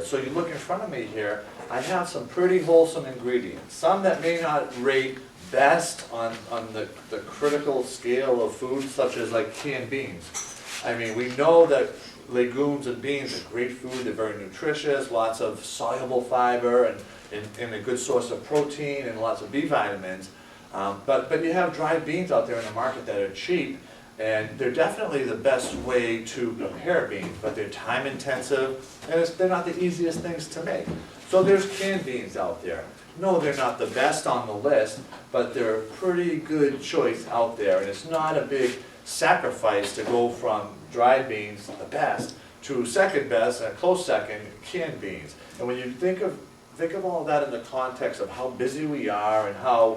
So you look in front of me here, I have some pretty wholesome ingredients. Some that may not rate best on the critical scale of foods, such as like canned beans. I mean, we know that legumes and beans are great food, they're very nutritious, lots of soluble fiber and a good source of protein and lots of B vitamins. But you have dried beans out there in the market that are cheap, and they're definitely the best way to prepare beans, but they're time intensive, and they're not the easiest things to make. So there's canned beans out there. No, they're not the best on the list, but they're a pretty good choice out there, and it's not a big sacrifice to go from dried beans, the best, to second best, and a close second, canned beans. And when you think of all that in the context of how busy we are and how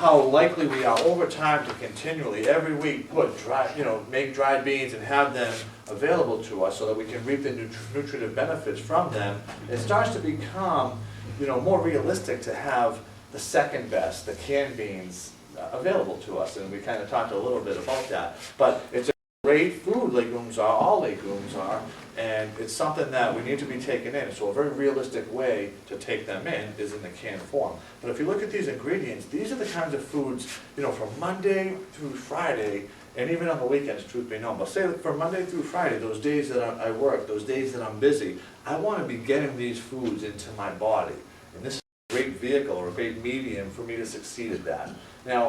likely we are over time to continually, every week, make dried beans and have them available to us so that we can reap the nutritive benefits from them, it starts to become, more realistic to have the second best, the canned beans, available to us. And we kind of talked a little bit about that. But it's a great food, legumes are, all legumes are, and it's something that we need to be taken in. So a very realistic way to take them in is in the canned form. But if you look at these ingredients, these are the kinds of foods, from Monday through Friday, and even on the weekends, truth be known. But say from Monday through Friday, those days that I work, those days that I'm busy, I want to be getting these foods into my body. And this is a great vehicle or a great medium for me to succeed at that. Now,